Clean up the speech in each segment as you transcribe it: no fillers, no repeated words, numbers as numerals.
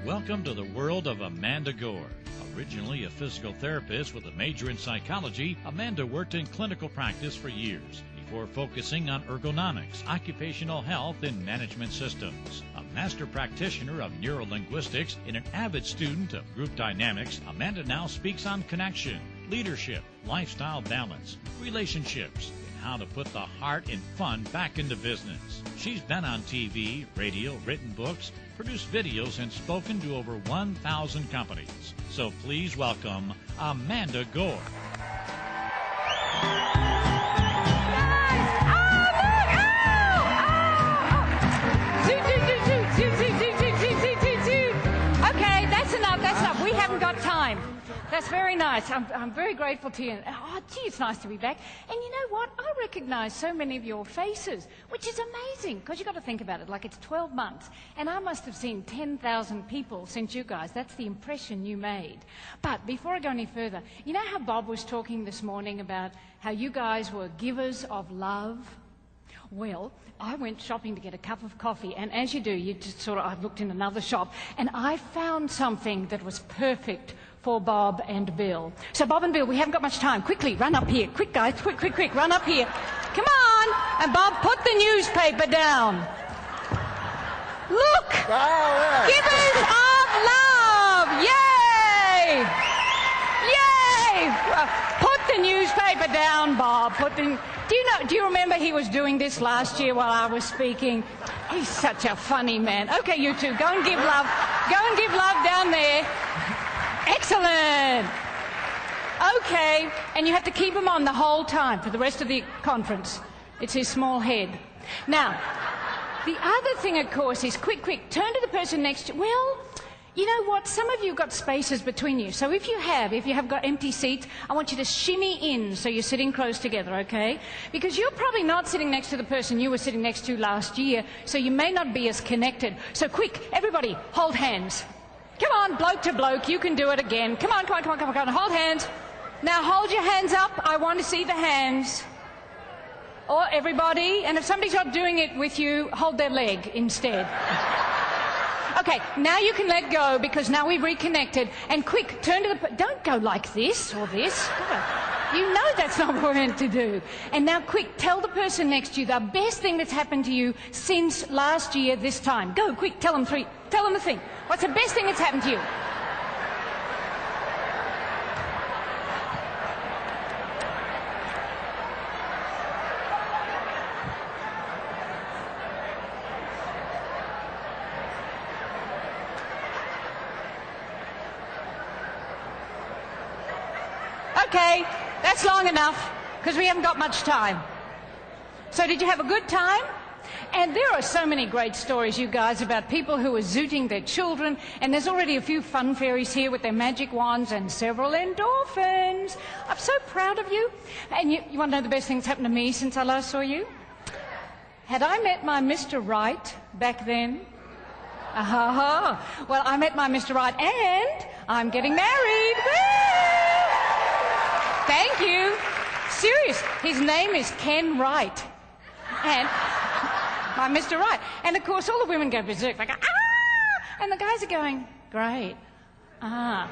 Welcome to the world of Amanda Gore. Originally a physical therapist with a major in psychology, Amanda worked in clinical practice for years before focusing on ergonomics, occupational health, and management systems. A master practitioner of neurolinguistics and an avid student of group dynamics, Amanda now speaks on connection, leadership, lifestyle balance, relationships, how to put the heart and fun back into business. She's been on TV, radio, written books, produced videos, and spoken to over 1,000 companies. So please welcome Amanda Gore. Okay, that's enough. We haven't got time. That's very nice. I'm very grateful to you. Oh, gee, it's nice to be back. And you know what? I recognize so many of your faces, which is amazing, because you've got to think about it. Like, it's 12 months, and I must have seen 10,000 people since you guys. That's the impression you made. But before I go any further, you know how Bob was talking this morning about how you guys were givers of love? Well, I went shopping to get a cup of coffee, and as you do, I looked in another shop, and I found something that was perfect for Bob and Bill. So Bob and Bill, we haven't got much time. Quickly, run up here. Quick, guys, quick, run up here. Come on! And Bob, put the newspaper down. Look! Givers of love! Yay! Yay! Put the newspaper down, Bob. Do you remember he was doing this last year while I was speaking? He's such a funny man. Okay, you two, go and give love. Go and give love down there. Excellent. Okay, and you have to keep him on the whole time for the rest of the conference. It's his small head. Now, the other thing, of course, is quick, turn to the person next to you. Well, you know what? Some of you have got spaces between you. So if you have got empty seats, I want you to shimmy in so you're sitting close together, okay? Because you're probably not sitting next to the person you were sitting next to last year, so you may not be as connected. So quick, everybody, hold hands. Come on, bloke to bloke, you can do it again. Come on, hold hands. Now hold your hands up, I want to see the hands. Or everybody, and if somebody's not doing it with you, hold their leg instead. Okay, now you can let go because now we've reconnected. And quick, turn to don't go like this or this. You know that's not what we're meant to do. And now quick, tell the person next to you the best thing that's happened to you since last year this time. Go, quick, tell them the thing. What's the best thing that's happened to you? Okay, that's long enough, because we haven't got much time. So did you have a good time? And there are so many great stories, you guys, about people who are zooting their children, and there's already a few fun fairies here with their magic wands and several endorphins. I'm so proud of you. And you want to know the best thing that's happened to me since I last saw you? Had I met my Mr. Right back then? Well, I met my Mr. Right, and I'm getting married. Woo! Thank you. Serious. His name is Ken Wright. And my Mr. Right. And of course, all the women go berserk. They go, ah! And the guys are going, great. Ah.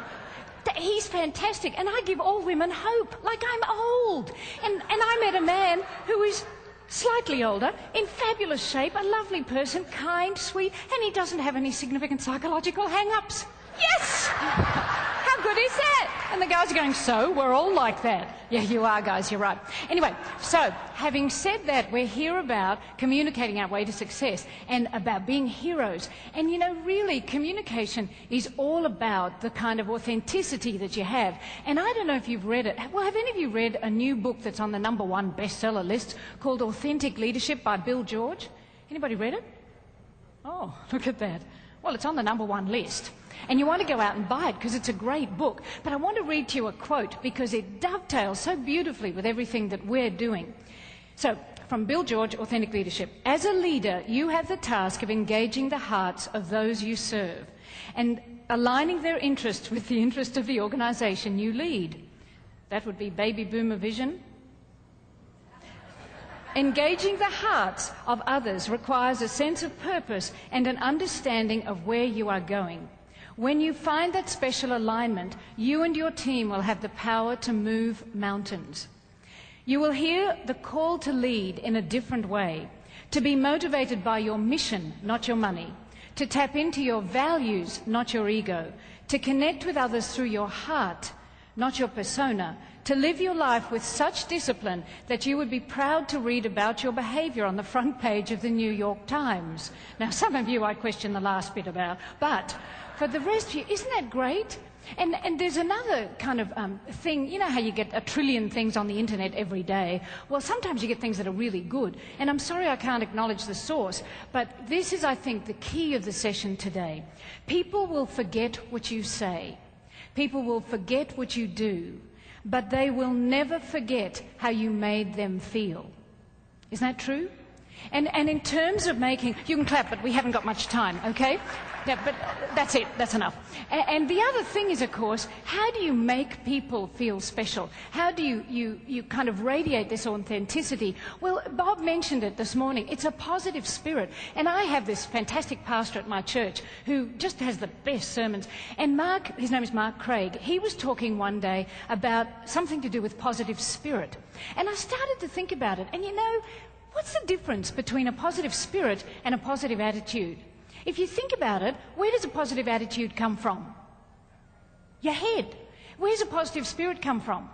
He's fantastic. And I give all women hope. Like, I'm old. And I met a man who is slightly older, in fabulous shape, a lovely person, kind, sweet, and he doesn't have any significant psychological hang-ups. Yes! How good is that? And the guys are going, so? We're all like that. Yeah, you are, guys, you're right. Anyway, so, having said that, we're here about communicating our way to success and about being heroes. And, you know, really, communication is all about the kind of authenticity that you have. And I don't know if you've read it. Well, have any of you read a new book that's on the #1 bestseller list called Authentic Leadership by Bill George? Anybody read it? Oh, look at that. Well, it's on the #1 list. And you want to go out and buy it because it's a great book. But I want to read to you a quote because it dovetails so beautifully with everything that we're doing. So, from Bill George, Authentic Leadership. As a leader, you have the task of engaging the hearts of those you serve and aligning their interests with the interest of the organization you lead. That would be baby boomer vision. Engaging the hearts of others requires a sense of purpose and an understanding of where you are going. When you find that special alignment, you and your team will have the power to move mountains. You will hear the call to lead in a different way, to be motivated by your mission, not your money, to tap into your values, not your ego, to connect with others through your heart, not your persona, to live your life with such discipline that you would be proud to read about your behavior on the front page of the New York Times. Now, some of you I question the last bit about, but for the rest of you, isn't that great? And there's another kind of thing, you know how you get a trillion things on the internet every day? Well, sometimes you get things that are really good. And I'm sorry I can't acknowledge the source, but this is, I think, the key of the session today. People will forget what you say. People will forget what you do, but they will never forget how you made them feel. Isn't that true? And in terms of making, you can clap, but we haven't got much time, okay? Yeah, but that's it, that's enough. And the other thing is, of course, how do you make people feel special? How do you kind of radiate this authenticity? Well, Bob mentioned it this morning. It's a positive spirit. And I have this fantastic pastor at my church who just has the best sermons. And Mark, his name is Mark Craig, he was talking one day about something to do with positive spirit. And I started to think about it. And you know, what's the difference between a positive spirit and a positive attitude? If you think about it, where does a positive attitude come from? Your head. Where's a positive spirit come from?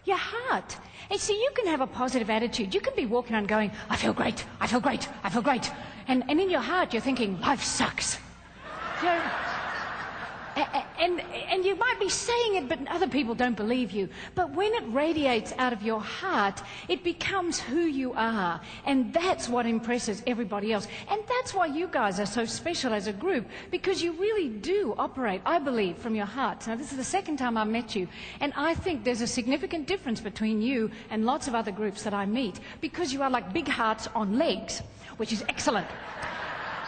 Your heart. And see, you can have a positive attitude. You can be walking around going, I feel great, I feel great, I feel great. And in your heart, you're thinking, life sucks. You know, and you might be saying it, but other people don't believe you. But when it radiates out of your heart, it becomes who you are. And that's what impresses everybody else. And that's why you guys are so special as a group, because you really do operate, I believe, from your hearts. Now, this is the second time I've met you, and I think there's a significant difference between you and lots of other groups that I meet, because you are like big hearts on legs, which is excellent.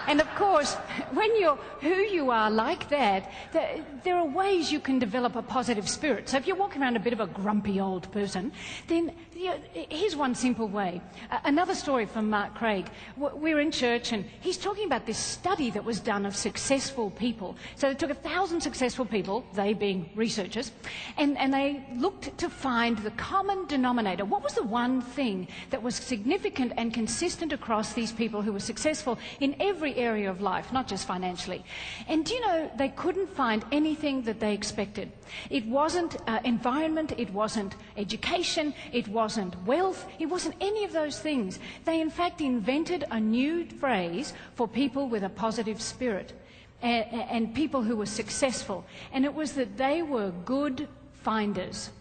And of course, when you're who you are like that, there are ways you can develop a positive spirit. So if you're walking around a bit of a grumpy old person, then here's one simple way. Another story from Mark Craig. We're in church and he's talking about this study that was done of successful people. So they took 1,000 successful people, they being researchers, and they looked to find the common denominator. What was the one thing that was significant and consistent across these people who were successful in every area of life, not just financially? And do you know, they couldn't find anything that they expected. It wasn't environment, it wasn't education, it wasn't wealth, it wasn't any of those things. They in fact invented a new phrase for people with a positive spirit and people who were successful, and it was that they were good finders.